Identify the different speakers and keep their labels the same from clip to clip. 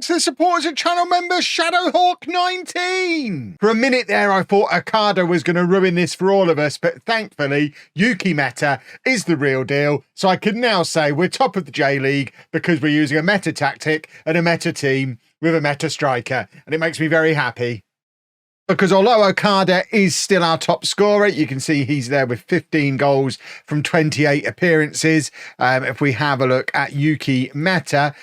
Speaker 1: to the supporters and channel member Shadowhawk19. For a minute there, I thought Okada was going to ruin this for all of us, but thankfully, Yuki Meta is the real deal. So I can now say we're top of the J-League because we're using a meta tactic and a meta team with a meta striker. And it makes me very happy. Because although Okada is still our top scorer, you can see he's there with 15 goals from 28 appearances. If we have a look at Yuki Meta,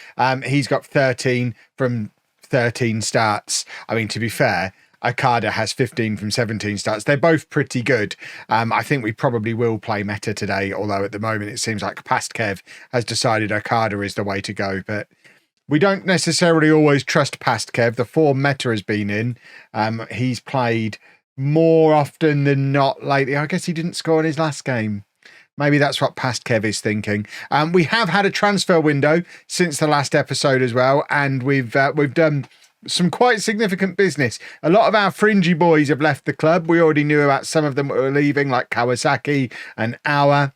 Speaker 1: he's got 13 from 13 starts. I mean, to be fair, Okada has 15 from 17 starts. They're both pretty good. I think we probably will play Meta today, although at the moment it seems like Pastkev has decided Okada is the way to go. But we don't necessarily always trust Pastkev. The form Meta has been in. He's played more often than not lately. I guess he didn't score in his last game. Maybe that's what Pastkev is thinking. We have had a transfer window since the last episode as well, and we've done some quite significant business. A lot of our fringy boys have left the club. We already knew about some of them that were leaving, like Kawasaki and Awa.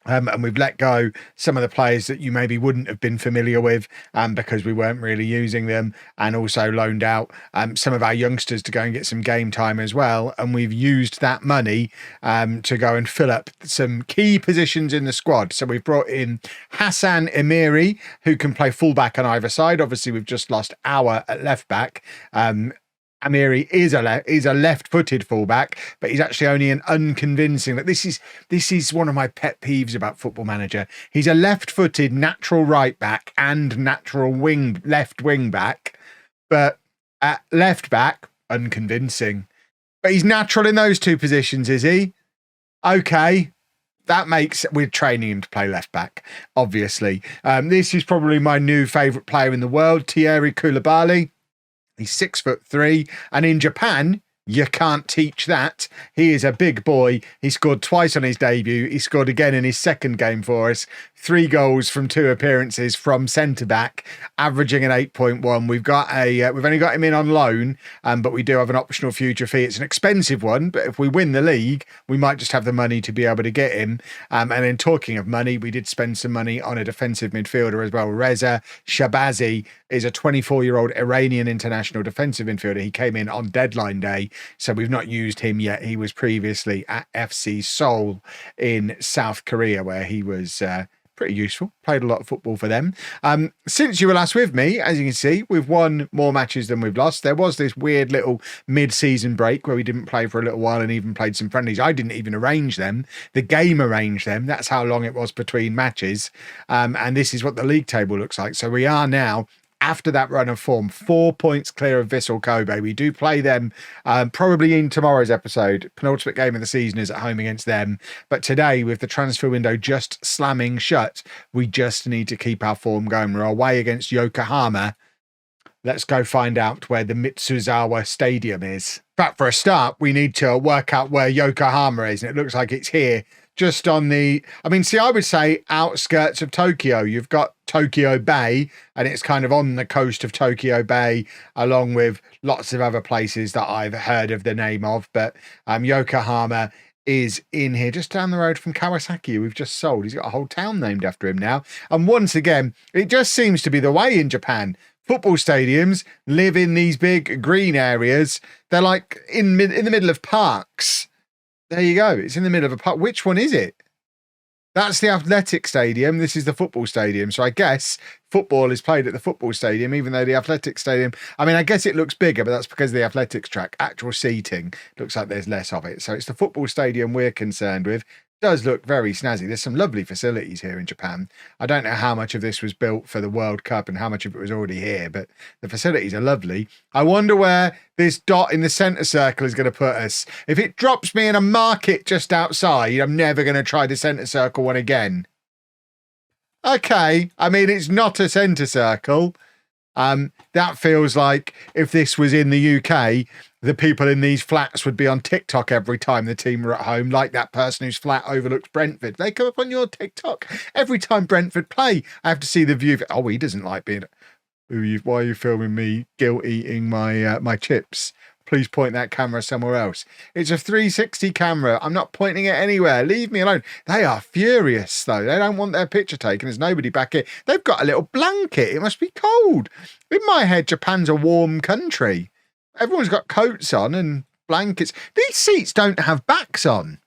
Speaker 1: And we've let go some of the players that you maybe wouldn't have been familiar with because we weren't really using them, and also loaned out some of our youngsters to go and get some game time as well. And we've used that money to go and fill up some key positions in the squad. So we've brought in Hassan Emiri, who can play fullback on either side. Obviously, we've just lost Awa at left back. Amiri is a left-footed fullback, but he's actually only an unconvincing. This is one of my pet peeves about Football Manager. He's a left-footed natural right back and natural left wing back, but at left back, unconvincing. But he's natural in those two positions, is he? Okay. We're training him to play left back, obviously. This is probably my new favourite player in the world, Thierry Koulibaly. He's 6'3", and in Japan, you can't teach that. He is a big boy. He scored twice on his debut. He scored again in his second game for us. 3 goals from 2 appearances from centre back, averaging an 8.1. We've only got him in on loan, but we do have an optional future fee. It's an expensive one, but if we win the league, we might just have the money to be able to get him. And then talking of money, we did spend some money on a defensive midfielder as well. Reza Shabazi is a 24-year-old Iranian international defensive midfielder. He came in on deadline day, so we've not used him yet. He was previously at FC Seoul in South Korea, where he was pretty useful. Played a lot of football for them. Since you were last with me, as you can see, we've won more matches than we've lost. There was this weird little mid-season break where we didn't play for a little while and even played some friendlies. I didn't even arrange them. The game arranged them. That's how long it was between matches. And this is what the league table looks like. So we are now, after that run of form, 4 points clear of Vissel Kobe. We do play them probably in tomorrow's episode. Penultimate game of the season is at home against them. But today, with the transfer window just slamming shut, we just need to keep our form going. We're away against Yokohama. Let's go find out where the Mitsuzawa Stadium is. But for a start, we need to work out where Yokohama is. And it looks like it's here, just on the, I would say outskirts of Tokyo. You've got Tokyo Bay, and it's kind of on the coast of Tokyo Bay, along with lots of other places that I've heard of the name of. But Yokohama is in here, just down the road from Kawasaki, who we've just sold. He's got a whole town named after him now. And once again, it just seems to be the way in Japan. Football stadiums live in these big green areas. They're like in the middle of parks. There you go. It's in the middle of a park. Which one is it? That's the athletic stadium. This is the football stadium. So I guess football is played at the football stadium, even though the athletic stadium, I guess it looks bigger, but that's because of the athletics track. Actual seating looks like there's less of it. So it's the football stadium we're concerned with. Does look very snazzy. There's some lovely facilities here in Japan. I don't know how much of this was built for the World Cup and how much of it was already here, but the facilities are lovely. I wonder where this dot in the centre circle is going to put us. If it drops me in a market just outside, I'm never going to try the centre circle one again. Okay, it's not a centre circle. That feels like if this was in the UK, the people in these flats would be on TikTok every time the team are at home, like that person whose flat overlooks Brentford. They come up on your TikTok every time Brentford play. I have to see the view of it. Oh, he doesn't like being... Why are you filming me guilt eating my chips? please point that camera somewhere else. It's a 360 camera. I'm not pointing it anywhere. Leave me alone. They are furious, though. They don't want their picture taken. There's nobody back here. They've got a little blanket. It must be cold. In my head, Japan's a warm country. Everyone's got coats on and blankets. These seats don't have backs on.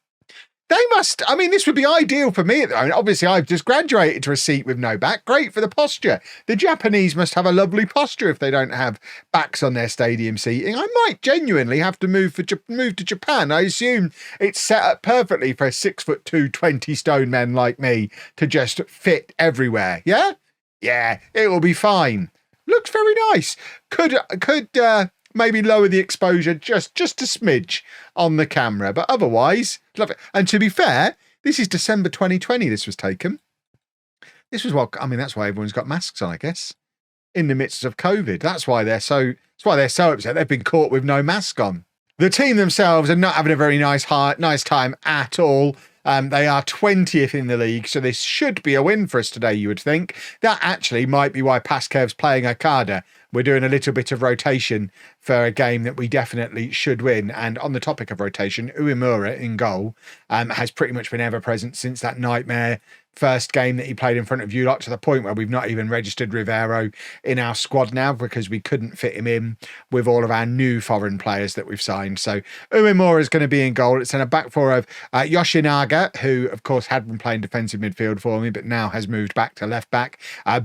Speaker 1: They must, I mean, this would be ideal for me at the moment. Obviously, I've just graduated to a seat with no back. Great for the posture. The Japanese must have a lovely posture if they don't have backs on their stadium seating. I might genuinely have to move to Japan. I assume it's set up perfectly for a 6'2", 20 stone men like me to just fit everywhere. Yeah? Yeah, it will be fine. Looks very nice. Could maybe lower the exposure just a smidge on the camera, but otherwise, love it. And to be fair, this is December 2020 this was taken. This was that's why everyone's got masks on, I guess, in the midst of COVID. That's why they're so upset. They've been caught with no mask on. The team themselves are not having a very nice time at all. They are 20th in the league, so this should be a win for us today, you would think. That actually might be why Paskev's playing Okada. We're doing a little bit of rotation for a game that we definitely should win. And on the topic of rotation, Uemura in goal has pretty much been ever present since that nightmare first game that he played in front of you lot, to the point where we've not even registered Rivero in our squad now because we couldn't fit him in with all of our new foreign players that we've signed. So Uemura is going to be in goal. It's in a back four of Yoshinaga, who of course had been playing defensive midfield for me, but now has moved back to left back.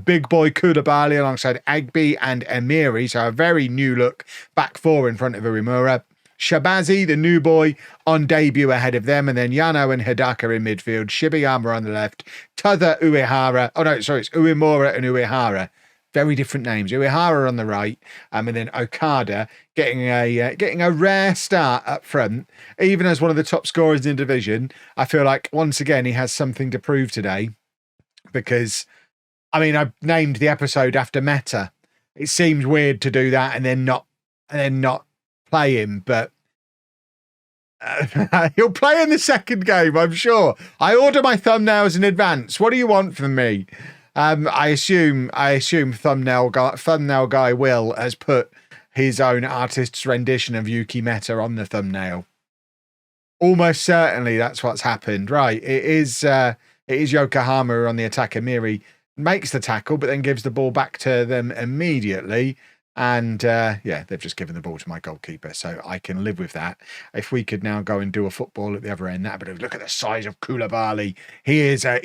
Speaker 1: Big boy Koulibaly alongside Agbe and Emiri. So a very new look back four in front of Uemura. Shabazi, the new boy, on debut ahead of them, and then Yano and Hidaka in midfield, Shibiyama on the left, Tother Uehara. Oh no, sorry, it's Uemura and Uehara. Very different names. Uehara on the right, and then Okada getting a rare start up front, even as one of the top scorers in the division. I feel like once again he has something to prove today, because I mean I've named the episode after Meta. It seems weird to do that and then not play him, but he'll play in the second game, I'm sure. I order my thumbnails in advance. What do you want from me? I assume thumbnail guy Will has put his own artist's rendition of Yuki Meta on the thumbnail. Almost certainly that's what's happened. Right, it is Yokohama on the attack. Emiri makes the tackle, but then gives the ball back to them immediately. And they've just given the ball to my goalkeeper, so I can live with that. If we could now go and do a football at the other end, that would look at the size of Koulibaly. He is a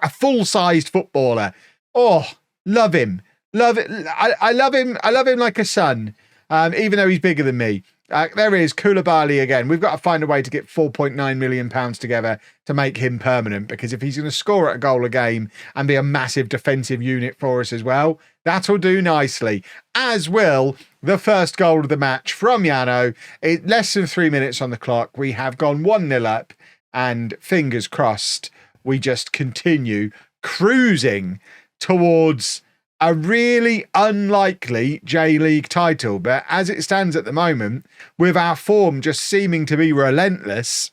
Speaker 1: full-sized footballer. Oh, love him. Love it. I love him. I love him like a son, even though he's bigger than me. There is Koulibaly again. We've got to find a way to get £4.9 million together to make him permanent, because if he's going to score at a goal a game and be a massive defensive unit for us as well, that'll do nicely. As will the first goal of the match from Yano. Less than 3 minutes on the clock. We have gone 1-0 up, and fingers crossed, we just continue cruising towards a really unlikely J-League title. But as it stands at the moment, with our form just seeming to be relentless,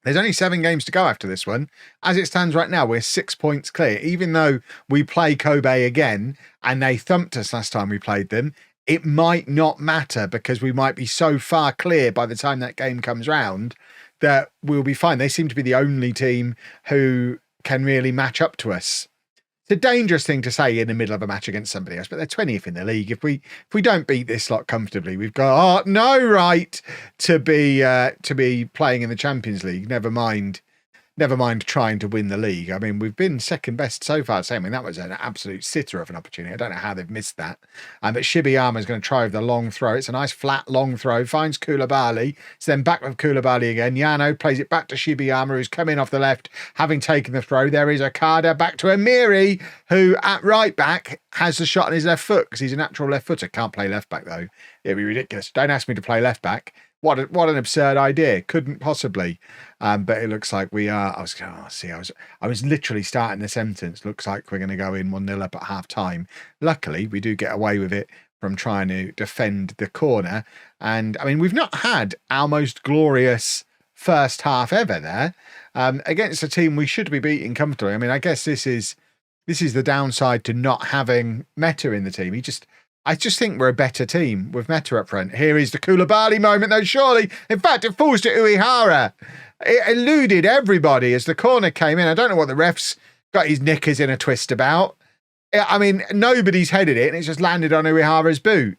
Speaker 1: there's only 7 games to go after this one. As it stands right now, we're 6 points clear. Even though we play Kobe again and they thumped us last time we played them, it might not matter, because we might be so far clear by the time that game comes round that we'll be fine. They seem to be the only team who can really match up to us. It's a dangerous thing to say in the middle of a match against somebody else, but they're 20th in the league. If we don't beat this lot comfortably, we've got no right to be playing in the Champions League. Never mind trying to win the league. I mean, we've been second best so far. I mean, that was an absolute sitter of an opportunity. I don't know how they've missed that. But Shibiyama is going to try with the long throw. It's a nice flat long throw. Finds Koulibaly. It's then back with Koulibaly again. Yano plays it back to Shibiyama, who's come in off the left, having taken the throw. There is Okada back to Emiri, who at right back has the shot on his left foot because he's a natural left footer. Can't play left back though. It'd be ridiculous. Don't ask me to play left back. What an absurd idea. Couldn't possibly. But it looks like we are. I was literally starting the sentence. Looks like we're going to go in 1-0 up at half time. Luckily, we do get away with it from trying to defend the corner. And I mean, we've not had our most glorious first half ever there against a team we should be beating comfortably. I mean, I guess this is the downside to not having Meta in the team. He just I just think we're a better team with Meta up front. Here is the Koulibaly moment, though, surely. In fact, it falls to Uehara. It eluded everybody as the corner came in. I don't know what the ref's got his knickers in a twist about. I mean, nobody's headed it, and it's just landed on Uehara's boot.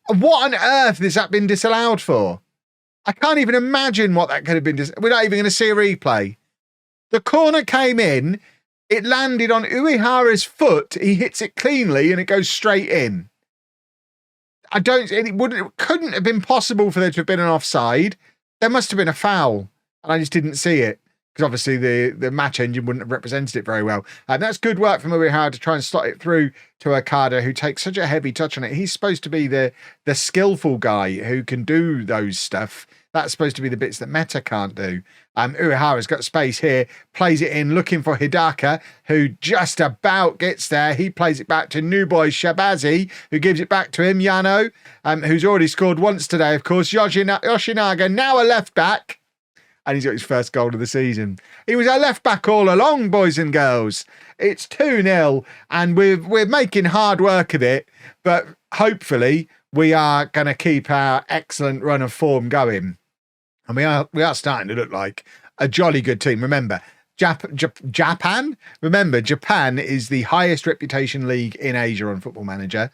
Speaker 1: What on earth has that been disallowed for? I can't even imagine what that could have been. We're not even going to see a replay. The corner came in, it landed on Uehara's foot, he hits it cleanly, and it goes straight in. It couldn't have been possible for there to have been an offside. There must have been a foul, and I just didn't see it because obviously the match engine wouldn't have represented it very well. And that's good work from Uehara to try and slot it through to Okada, who takes such a heavy touch on it. He's supposed to be the skillful guy who can do those stuff. That's supposed to be the bits that Meta can't do. Uehara's got space here, plays it in, looking for Hidaka, who just about gets there. He plays it back to new boy Shabazi, who gives it back to him, Yano, who's already scored once today, of course. Yoshinaga, now a left back, and he's got his first goal of the season. He was our left back all along, boys and girls. It's 2-0, and we're making hard work of it, but hopefully we are going to keep our excellent run of form going. And we are starting to look like a jolly good team. Remember, Japan? Remember, Japan is the highest reputation league in Asia on Football Manager.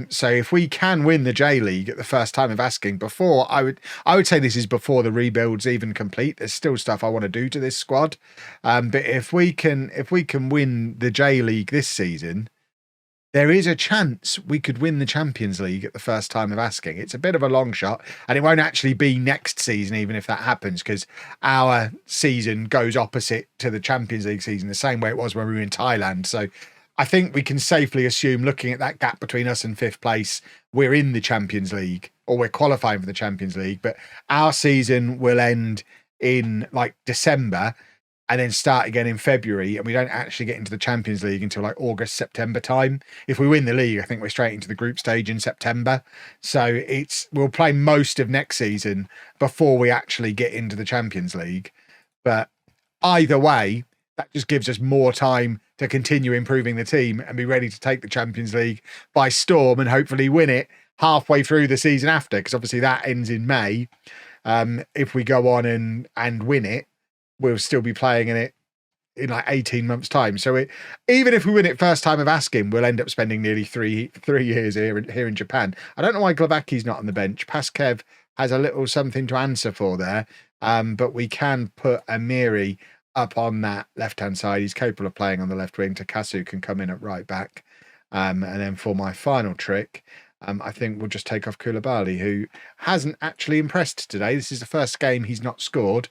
Speaker 1: So if we can win the J League at the first time of asking, I would say this is before the rebuild's even complete. There's still stuff I want to do to this squad. But if we can win the J League this season, there is a chance we could win the Champions League at the first time of asking. It's a bit of a long shot, and it won't actually be next season, even if that happens, because our season goes opposite to the Champions League season, the same way it was when we were in Thailand. So I think we can safely assume, looking at that gap between us and fifth place, we're in the Champions League, or we're qualifying for the Champions League, but our season will end in like December and then start again in February, and we don't actually get into the Champions League until like August, September time. If we win the league, I think we're straight into the group stage in September. So we'll play most of next season before we actually get into the Champions League. But either way, that just gives us more time to continue improving the team and be ready to take the Champions League by storm and hopefully win it halfway through the season after, because obviously that ends in May. If we go on and win it, we'll still be playing in it in like 18 months' time. So even if we win it first time of asking, we'll end up spending nearly three years here in Japan. I don't know why Glavaki's not on the bench. Paskev has a little something to answer for there, but we can put Amiri up on that left-hand side. He's capable of playing on the left wing. Takasu can come in at right back. And then for my final trick, I think we'll just take off Koulibaly, who hasn't actually impressed today. This is the first game he's not scored.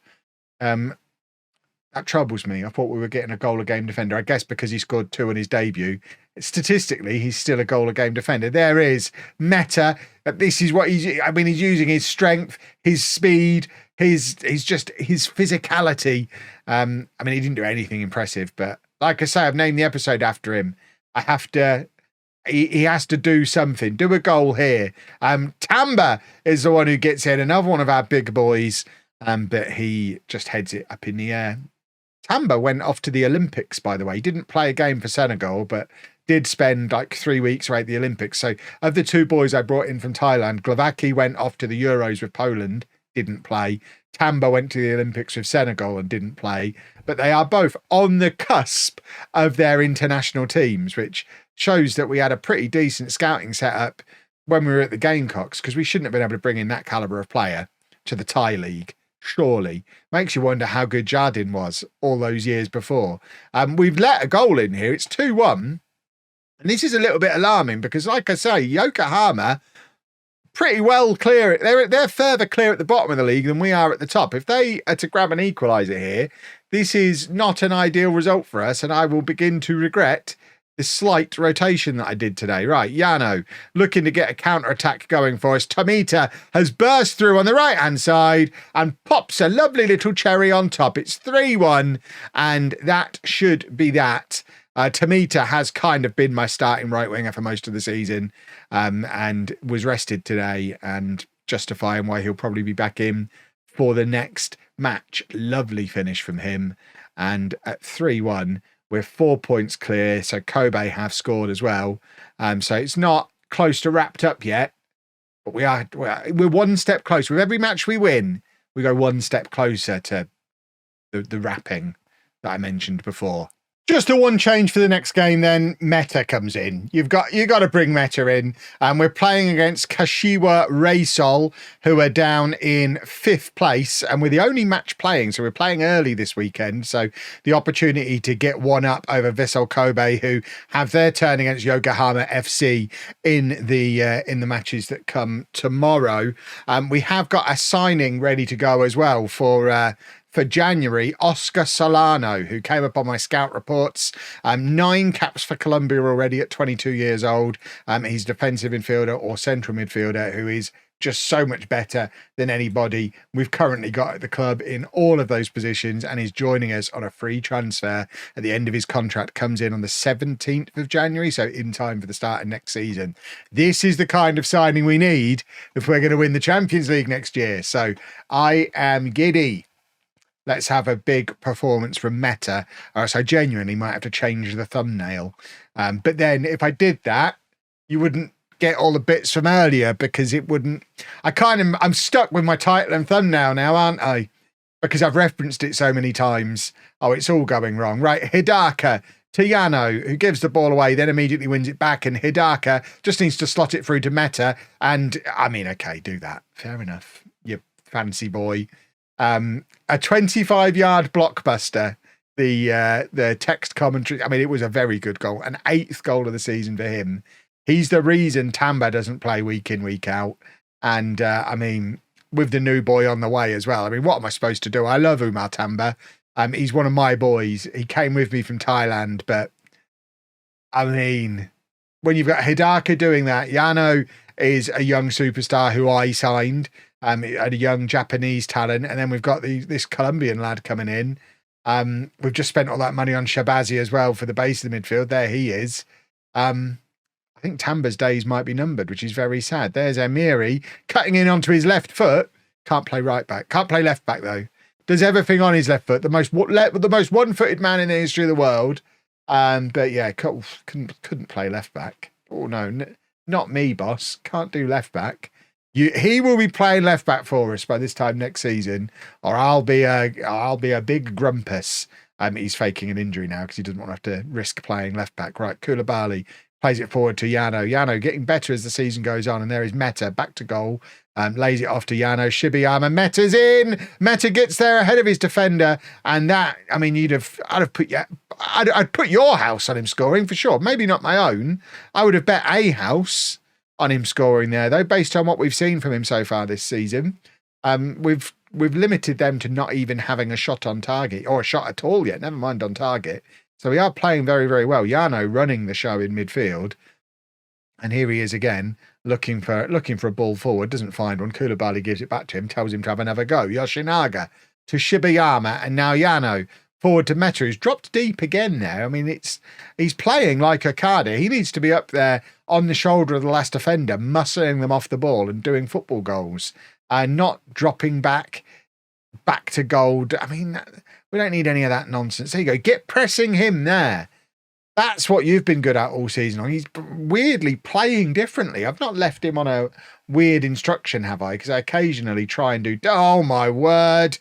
Speaker 1: That troubles me. I thought we were getting a goal a game defender. I guess because he scored 2 on his debut. Statistically, he's still a goal a game defender. There is Meta. This is what he's using his strength, his speed, his physicality. He didn't do anything impressive, but like I say, I've named the episode after him. He has to do something. Do a goal here. Tamba is the one who gets in, another one of our big boys. But he just heads it up in the air. Tamba went off to the Olympics, by the way. He didn't play a game for Senegal, but did spend like 3 weeks at the Olympics. So of the 2 boys I brought in from Thailand, Glavaki went off to the Euros with Poland, didn't play. Tamba went to the Olympics with Senegal and didn't play. But they are both on the cusp of their international teams, which shows that we had a pretty decent scouting setup when we were at the Gamecocks, because we shouldn't have been able to bring in that calibre of player to the Thai league. Surely. Makes you wonder how good Jardin was all those years before. We've let a goal in here. It's 2-1. And this is a little bit alarming because, like I say, Yokohama pretty well clear. They're further clear at the bottom of the league than we are at the top. If they are to grab an equaliser here, this is not an ideal result for us, and I will begin to regret the slight rotation that I did today. Right, Yano looking to get a counter-attack going for us. Tomita has burst through on the right-hand side and pops a lovely little cherry on top. It's 3-1, and that should be that. Tomita has kind of been my starting right winger for most of the season, and was rested today, and justifying why he'll probably be back in for the next match. Lovely finish from him, and at 3-1, we're 4 points clear, so Kobe have scored as well. So it's not close to wrapped up yet, but we're one step closer. With every match we win, we go one step closer to the wrapping that I mentioned before. Just a one change for the next game then. Meta comes in. You got to bring Meta in. And we're playing against Kashiwa Reysol, who are down in 5th place. And we're the only match playing. So we're playing early this weekend. So the opportunity to get one up over Vissel Kobe, who have their turn against Yokohama FC in the matches that come tomorrow. We have got a signing ready to go as well for January, Oscar Solano, who came up on my scout reports. 9 caps for Colombia already at 22 years old. He's defensive midfielder or central midfielder who is just so much better than anybody we've currently got at the club in all of those positions, and he's joining us on a free transfer at the end of his contract. Comes in on the 17th of January, so in time for the start of next season. This is the kind of signing we need if we're going to win the Champions League next year. So I am giddy. Let's have a big performance from Meta, or else I genuinely might have to change the thumbnail. But then if I did that, you wouldn't get all the bits from earlier because it wouldn't. I'm stuck with my title and thumbnail now, aren't I? Because I've referenced it so many times. Oh, it's all going wrong. Right, Hidaka to Yano, who gives the ball away, then immediately wins it back, and Hidaka just needs to slot it through to Meta. And I mean, okay, do that. Fair enough, you fancy boy. A 25-yard blockbuster. The text commentary. I mean, it was a very good goal, an 8th goal of the season for him. He's the reason Tamba doesn't play week in, week out. And I mean, with the new boy on the way as well. I mean, what am I supposed to do? I love Umar Tamba. He's one of my boys. He came with me from Thailand, but I mean, when you've got Hidaka doing that, Yano is a young superstar who I signed. A young Japanese talent, and then we've got this Colombian lad coming in. We've just spent all that money on Shabazi as well for the base of the midfield. There he is. I think Tamba's days might be numbered, which is very sad. There's Amiri cutting in onto his left foot. Can't play right back. Can't play left back though. Does everything on his left foot. The most one-footed man in the history of the world. But yeah, couldn't play left back. Oh no, not me, boss. Can't do left back. He will be playing left back for us by this time next season, or I'll be a big grumpus. He's faking an injury now because he doesn't want to have to risk playing left back. Right, Koulibaly plays it forward to Yano. Yano getting better as the season goes on, and there is Meta back to goal. Lays it off to Yano. Shibiyama. Meta's in. Meta gets there ahead of his defender, and that, I mean, I'd put your house on him scoring for sure. Maybe not my own. I would have bet a house on him scoring there, though, based on what we've seen from him so far this season. We've limited them to not even having a shot on target, or a shot at all yet, never mind on target. So we are playing very, very well. Yano running the show in midfield. And here he is again, looking for a ball forward, doesn't find one. Koulibaly gives it back to him, tells him to have another go. Yoshinaga to Shibayama, and now Yano forward to Meta, who's dropped deep again now. I mean, he's playing like Okada. He needs to be up there on the shoulder of the last defender, muscling them off the ball and doing football goals, and not dropping back to goal. I mean, we don't need any of that nonsense. There you go. Get pressing him there. That's what you've been good at all season long. He's weirdly playing differently. I've not left him on a weird instruction, have I? Because I occasionally try and do... Oh, my word.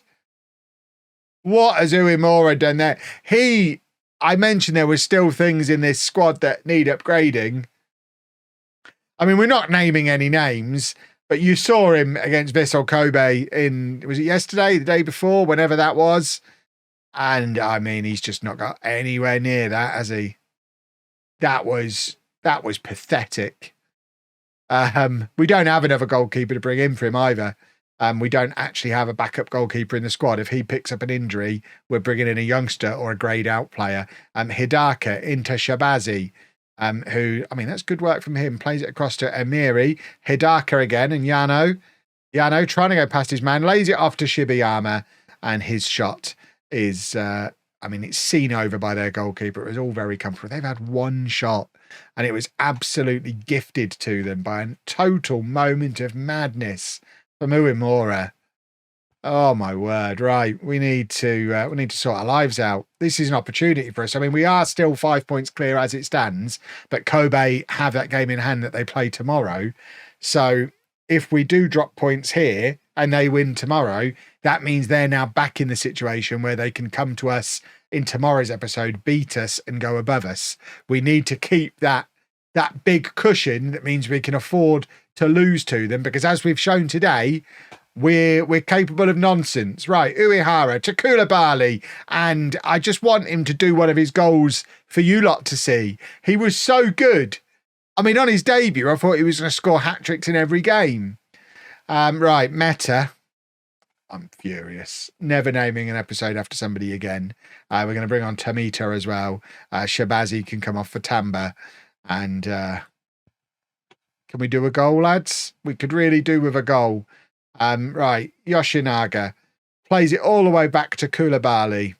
Speaker 1: What has Uemura done there? I mentioned there were still things in this squad that need upgrading. I mean, we're not naming any names, but you saw him against Vissel Kobe was it yesterday, the day before, whenever that was? And I mean, he's just not got anywhere near that, has he? That was pathetic. We don't have another goalkeeper to bring in for him either. We don't actually have a backup goalkeeper in the squad. If he picks up an injury, we're bringing in a youngster or a greyed out player. Hidaka into Shabazi, who, I mean, that's good work from him. Plays it across to Amiri. Hidaka again, and Yano. Yano trying to go past his man, lays it off to Shibayama, and his shot is, I mean, it's seen over by their goalkeeper. It was all very comfortable. They've had one shot, and it was absolutely gifted to them by a total moment of madness from Uemura. Oh my word! Right, we need to sort our lives out. This is an opportunity for us. I mean, we are still 5 points clear as it stands, but Kobe have that game in hand that they play tomorrow. So if we do drop points here and they win tomorrow, that means they're now back in the situation where they can come to us in tomorrow's episode, beat us, and go above us. We need to keep that big cushion. That means we can afford to lose to them, because as we've shown today, we're capable of nonsense. Right, Uehara to Koulibaly, and I just want him to do one of his goals for you lot to see. He was so good. I mean, on his debut, I thought he was going to score hat-tricks in every game. Right, Meta. I'm furious. Never naming an episode after somebody again. We're going to bring on Tamita as well. Shabazi can come off for Tamba. And can we do a goal, lads? We could really do with a goal. Right, Yoshinaga plays it all the way back to Koulibaly.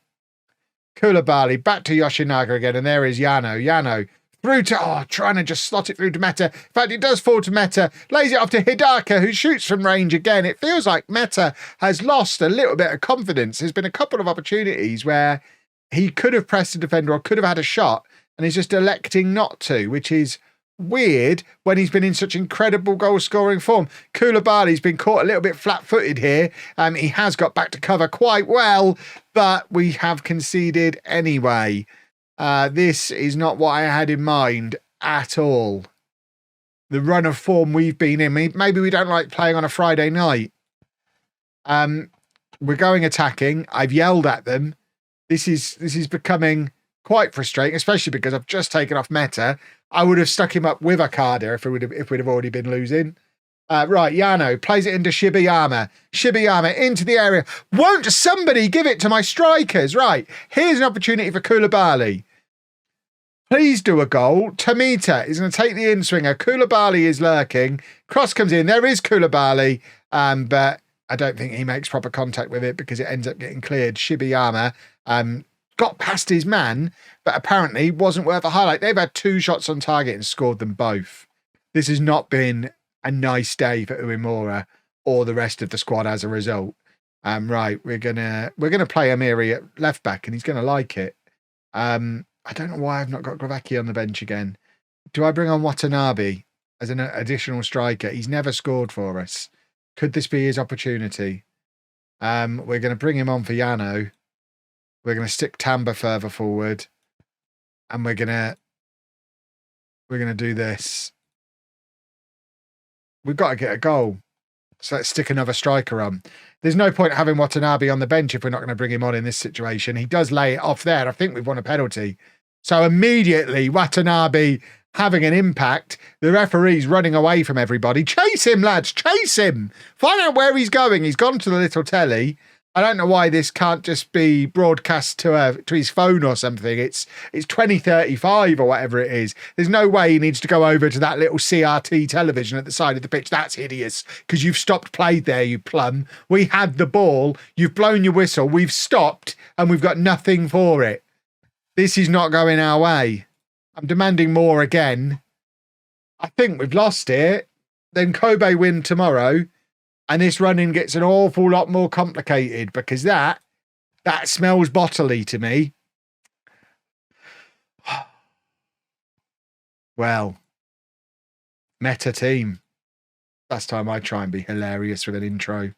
Speaker 1: Koulibaly back to Yoshinaga again, and there is Yano. Yano through to, trying to just slot it through to Meta. In fact, it does fall to Meta. Lays it off to Hidaka, who shoots from range again. It feels like Meta has lost a little bit of confidence. There's been a couple of opportunities where he could have pressed the defender or could have had a shot, and he's just electing not to, which is weird when he's been in such incredible goal-scoring form. Koulibaly's been caught a little bit flat-footed here. He has got back to cover quite well, but we have conceded anyway. This is not what I had in mind at all. The run of form we've been in. Maybe we don't like playing on a Friday night. We're going attacking. I've yelled at them. This is becoming quite frustrating, especially because I've just taken off Meta. I would have stuck him up with Akada if we'd have already been losing. Right, Yano plays it into Shibayama. Shibayama into the area. Won't somebody give it to my strikers? Right, here's an opportunity for Koulibaly. Please do a goal. Tamita is going to take the in-swinger. Koulibaly is lurking. Cross comes in. There is Koulibaly, but I don't think he makes proper contact with it because it ends up getting cleared. Shibayama got past his man, but apparently wasn't worth a highlight. They've had 2 shots on target and scored them both. This has not been a nice day for Uemura or the rest of the squad as a result. Right, we're gonna play Amiri at left back, and he's gonna like it. I don't know why I've not got Gravaki on the bench again. Do I bring on Watanabe as an additional striker? He's never scored for us. Could this be his opportunity? We're going to bring him on for Yano. We're going to stick Tamba further forward. And we're going to do this. We've got to get a goal. So let's stick another striker on. There's no point having Watanabe on the bench if we're not going to bring him on in this situation. He does lay it off there. I think we've won a penalty. So immediately, Watanabe having an impact. The referee's running away from everybody. Chase him, lads. Chase him. Find out where he's going. He's gone to the little telly. I don't know why this can't just be broadcast to his phone or something. It's 2035 or whatever it is. There's no way he needs to go over to that little CRT television at the side of the pitch. That's hideous because you've stopped play there, you plum. We had the ball. You've blown your whistle. We've stopped and we've got nothing for it. This is not going our way. I'm demanding more again. I think we've lost it. Then Kobe win tomorrow. And this running gets an awful lot more complicated because that smells bottly to me. Well, meta team. Last time I try and be hilarious with an intro.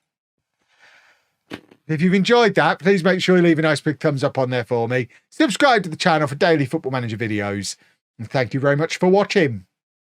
Speaker 1: If you've enjoyed that, please make sure you leave a nice big thumbs up on there for me. Subscribe to the channel for daily Football Manager videos. And thank you very much for watching.